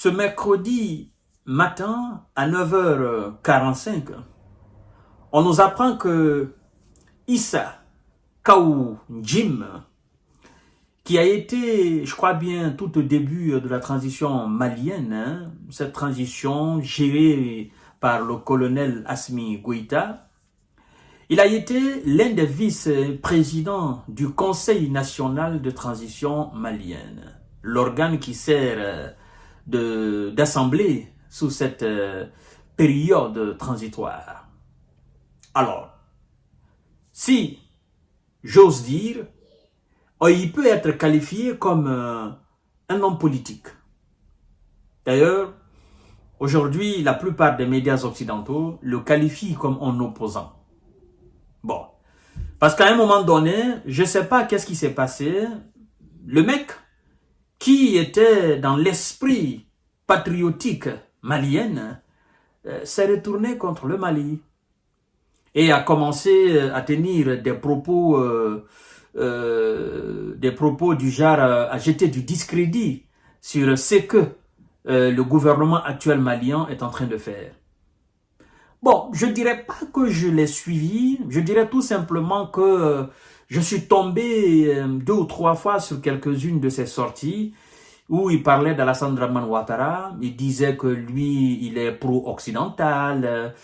Ce mercredi matin, à 9h45, on nous apprend que Issa Kaou Jim, qui a été, je crois bien, tout au début de la transition malienne, cette transition gérée par le colonel Assimi Goïta, il a été l'un des vice-présidents du Conseil national de transition malienne, l'organe qui sert d'assemblée sous cette période transitoire. Alors, si j'ose dire, il peut être qualifié comme un homme politique. D'ailleurs, aujourd'hui, la plupart des médias occidentaux le qualifient comme un opposant. Bon, parce qu'à un moment donné, je ne sais pas qu'est-ce qui s'est passé, le mec qui était dans l'esprit patriotique malien s'est retourné contre le Mali et a commencé à tenir des propos du genre à jeter du discrédit sur ce que le gouvernement actuel malien est en train de faire. Bon, je ne dirais pas que je l'ai suivi, je dirais tout simplement que je suis tombé 2 ou 3 fois sur quelques-unes de ses sorties où il parlait d'Alassane Dramane Ouattara. Il disait que lui, il est pro-occidental,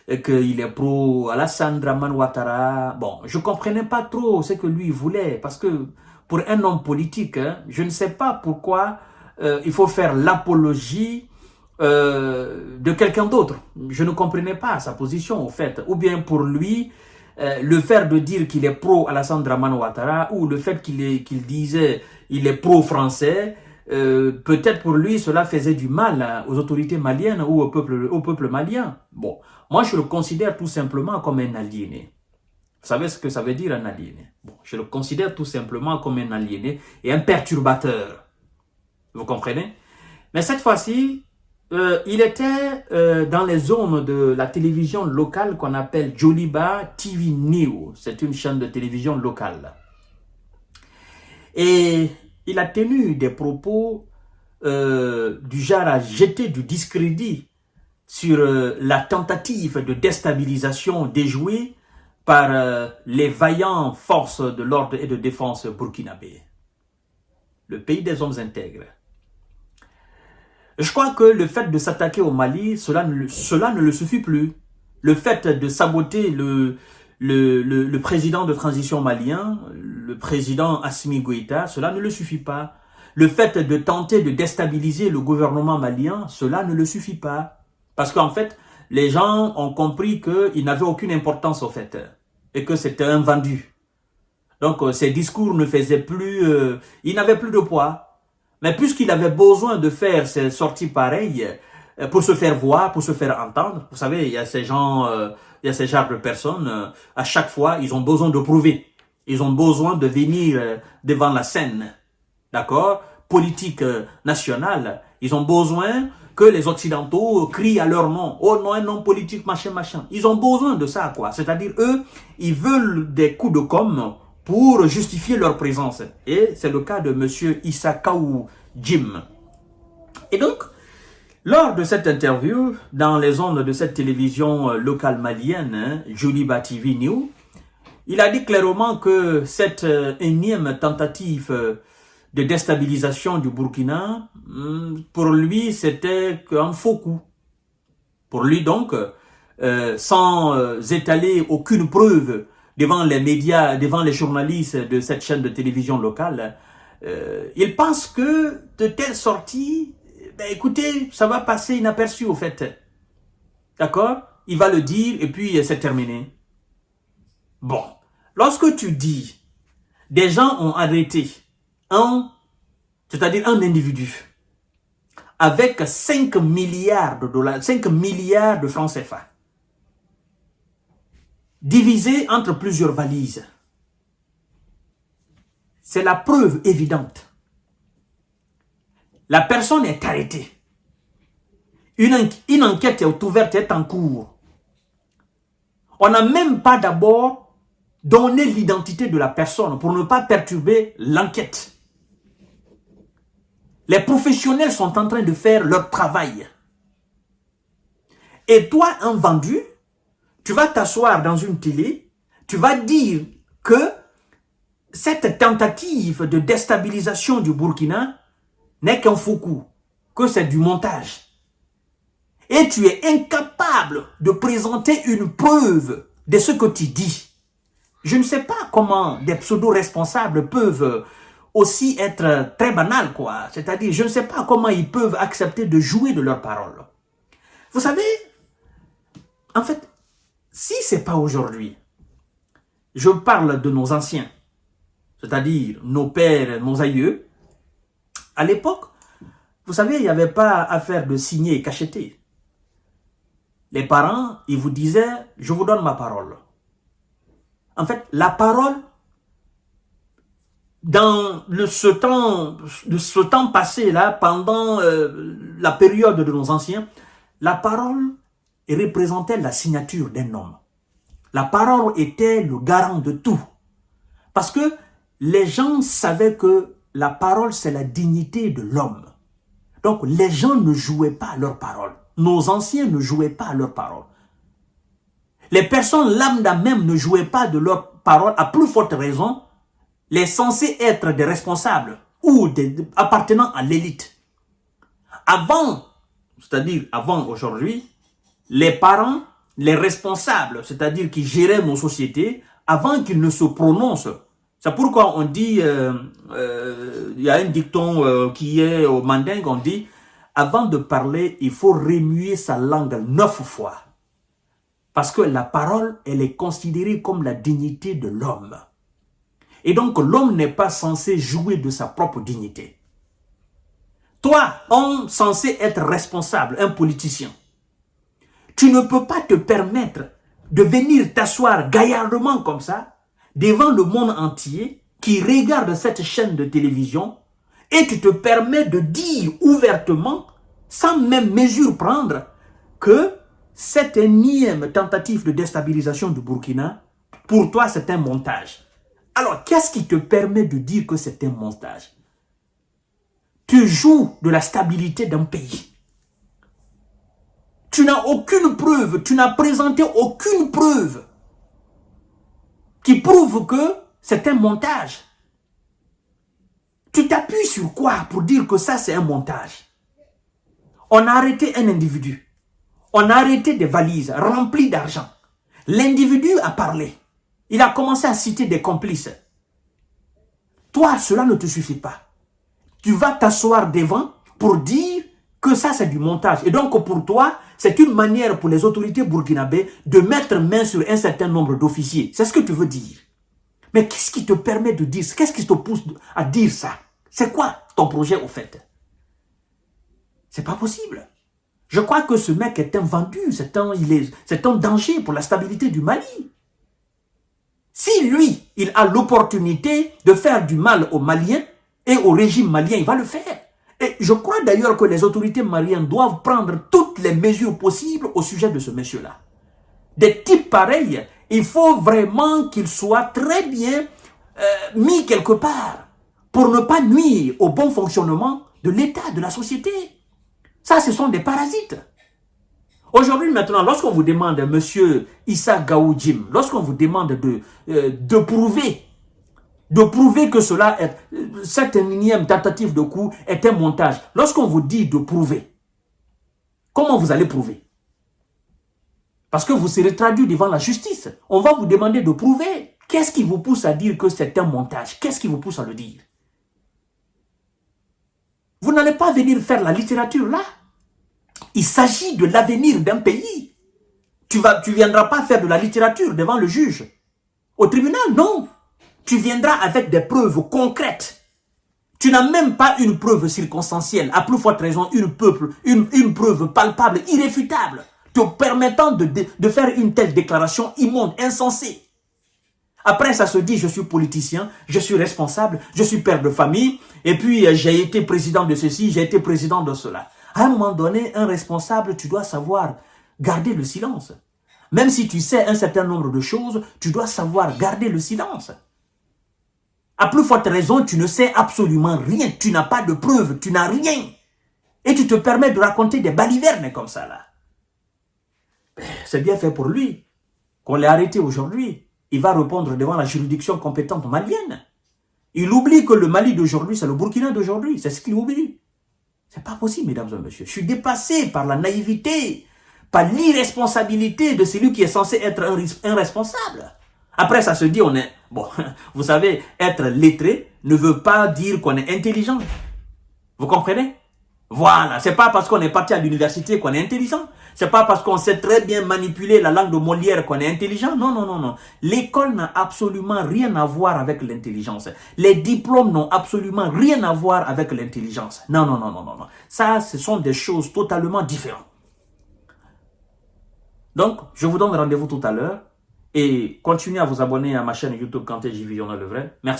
qu'il est pro-Alassane Dramane Ouattara. Bon, je ne comprenais pas trop ce que lui voulait, parce que pour un homme politique, je ne sais pas pourquoi il faut faire l'apologie de quelqu'un d'autre. Je ne comprenais pas sa position, au fait. Ou bien pour lui, le fait de dire qu'il est pro-Alassane Dramane Ouattara, ou le fait qu'il disait il est pro-français, peut-être pour lui cela faisait du mal aux autorités maliennes ou au peuple malien. Bon, moi je le considère tout simplement comme un aliéné. Vous savez ce que ça veut dire un aliéné? Bon, je le considère tout simplement comme un aliéné et un perturbateur. Vous comprenez? Mais cette fois-ci, il était dans les zones de la télévision locale qu'on appelle Joliba TV News. C'est une chaîne de télévision locale. Et il a tenu des propos du genre à jeter du discrédit sur la tentative de déstabilisation déjouée par les vaillantes forces de l'ordre et de défense burkinabé. Le pays des hommes intègres. Je crois que le fait de s'attaquer au Mali, cela ne le suffit plus. Le fait de saboter le président de transition malien, le président Assimi Goïta, cela ne le suffit pas. Le fait de tenter de déstabiliser le gouvernement malien, cela ne le suffit pas. Parce qu'en fait, les gens ont compris qu'il n'avait aucune importance au fait, et que c'était un vendu. Donc ces discours ne faisaient plus, ils n'avaient plus de poids. Mais puisqu'il avait besoin de faire ces sorties pareilles pour se faire voir, pour se faire entendre, vous savez, il y a ces gens, il y a ces genres de personnes, à chaque fois, ils ont besoin de prouver. Ils ont besoin de venir devant la scène, d'accord, politique nationale. Ils ont besoin que les Occidentaux crient à leur nom. Oh non, un homme politique, machin, machin. Ils ont besoin de ça, quoi. C'est-à-dire, eux, ils veulent des coups de com' pour justifier leur présence. Et c'est le cas de M. Issa Kaou Jim. Et donc, lors de cette interview, dans les ondes de cette télévision locale malienne, Joliba TV News, il a dit clairement que cette énième tentative de déstabilisation du Burkina, pour lui, c'était un faux coup. Pour lui donc, sans étaler aucune preuve devant les médias, devant les journalistes de cette chaîne de télévision locale, il pense que de telles sorties, ben écoutez, ça va passer inaperçu au fait. D'accord? Il va le dire et puis c'est terminé. Bon, lorsque tu dis, des gens ont arrêté c'est-à-dire un individu, avec 5 milliards de dollars, 5 milliards de francs CFA, divisé entre plusieurs valises. C'est la preuve évidente. La personne est arrêtée. Une enquête est ouverte, est en cours. On n'a même pas d'abord donné l'identité de la personne pour ne pas perturber l'enquête. Les professionnels sont en train de faire leur travail. Et toi, un vendu, tu vas t'asseoir dans une télé, tu vas dire que cette tentative de déstabilisation du Burkina n'est qu'un faux coup, que c'est du montage. Et tu es incapable de présenter une preuve de ce que tu dis. Je ne sais pas comment des pseudo-responsables peuvent aussi être très banals, quoi. C'est-à-dire, je ne sais pas comment ils peuvent accepter de jouer de leurs paroles. Vous savez, en fait, si ce n'est pas aujourd'hui, je parle de nos anciens, c'est-à-dire nos pères, nos aïeux. À l'époque, vous savez, il n'y avait pas affaire de signer et cacheter. Les parents, ils vous disaient, je vous donne ma parole. En fait, la parole, dans ce temps passé là, pendant la période de nos anciens, la parole représentait la signature d'un homme. La parole était le garant de tout. Parce que les gens savaient que la parole, c'est la dignité de l'homme. Donc, les gens ne jouaient pas à leur parole. Nos anciens ne jouaient pas à leur parole. Les personnes lambda même ne jouaient pas de leur parole, à plus forte raison, les censés être des responsables ou appartenant à l'élite. Avant, c'est-à-dire avant aujourd'hui, les parents, les responsables, c'est-à-dire qui géraient nos sociétés, avant qu'ils ne se prononcent. C'est pourquoi on dit, il y a un dicton qui est au mandingue, on dit, avant de parler, il faut remuer sa langue 9 fois. Parce que la parole, elle est considérée comme la dignité de l'homme. Et donc, l'homme n'est pas censé jouer de sa propre dignité. Toi, homme censé être responsable, un politicien, tu ne peux pas te permettre de venir t'asseoir gaillardement comme ça, devant le monde entier qui regarde cette chaîne de télévision, et tu te permets de dire ouvertement, sans même mesure prendre, que cette énième tentative de déstabilisation du Burkina, pour toi, c'est un montage. Alors, qu'est-ce qui te permet de dire que c'est un montage? Tu joues de la stabilité d'un pays. Tu n'as aucune preuve, tu n'as présenté aucune preuve qui prouve que c'est un montage. Tu t'appuies sur quoi pour dire que ça, c'est un montage? On a arrêté un individu. On a arrêté des valises remplies d'argent. L'individu a parlé. Il a commencé à citer des complices. Toi, cela ne te suffit pas. Tu vas t'asseoir devant pour dire que ça, c'est du montage. Et donc, pour toi, c'est une manière pour les autorités burkinabées de mettre main sur un certain nombre d'officiers. C'est ce que tu veux dire. Mais qu'est-ce qui te permet de dire ça? Qu'est-ce qui te pousse à dire ça? C'est quoi ton projet, au fait? C'est pas possible. Je crois que ce mec est un vendu. C'est un danger pour la stabilité du Mali. Si lui, il a l'opportunité de faire du mal aux Maliens et au régime malien, il va le faire. Et je crois d'ailleurs que les autorités maliennes doivent prendre toutes les mesures possibles au sujet de ce monsieur-là. Des types pareils, il faut vraiment qu'ils soient très bien mis quelque part pour ne pas nuire au bon fonctionnement de l'État, de la société. Ça, ce sont des parasites. Aujourd'hui, maintenant, lorsqu'on vous demande, monsieur Issa Gaoudjim, lorsqu'on vous demande de prouver que cela est, cette énième tentative de coup est un montage, lorsqu'on vous dit de prouver, comment vous allez prouver? Parce que vous serez traduit devant la justice. On va vous demander de prouver. Qu'est-ce qui vous pousse à dire que c'est un montage? Qu'est-ce qui vous pousse à le dire? Vous n'allez pas venir faire la littérature là. Il s'agit de l'avenir d'un pays. Tu ne viendras pas faire de la littérature devant le juge. Au tribunal, non. Tu viendras avec des preuves concrètes. Tu n'as même pas une preuve circonstancielle, à plus forte raison, une preuve palpable, irréfutable, te permettant de faire une telle déclaration immonde, insensée. Après, ça se dit, je suis politicien, je suis responsable, je suis père de famille, et puis j'ai été président de ceci, j'ai été président de cela. À un moment donné, un responsable, tu dois savoir garder le silence. Même si tu sais un certain nombre de choses, tu dois savoir garder le silence. À plus forte raison, tu ne sais absolument rien. Tu n'as pas de preuves, tu n'as rien. Et tu te permets de raconter des balivernes comme ça, là. C'est bien fait pour lui. Qu'on l'ait arrêté aujourd'hui, il va répondre devant la juridiction compétente malienne. Il oublie que le Mali d'aujourd'hui, c'est le Burkina d'aujourd'hui. C'est ce qu'il oublie. C'est pas possible, mesdames et messieurs. Je suis dépassé par la naïveté, par l'irresponsabilité de celui qui est censé être un responsable. Après, ça se dit, on est... Bon, vous savez, être lettré ne veut pas dire qu'on est intelligent. Vous comprenez? Voilà, c'est pas parce qu'on est parti à l'université qu'on est intelligent. C'est pas parce qu'on sait très bien manipuler la langue de Molière qu'on est intelligent. Non, non, non, non. L'école n'a absolument rien à voir avec l'intelligence. Les diplômes n'ont absolument rien à voir avec l'intelligence. Non, non, non, non, non, non. Ça, ce sont des choses totalement différentes. Donc, je vous donne rendez-vous tout à l'heure et continuez à vous abonner à ma chaîne YouTube Kanté JV, on a le vrai. Merci.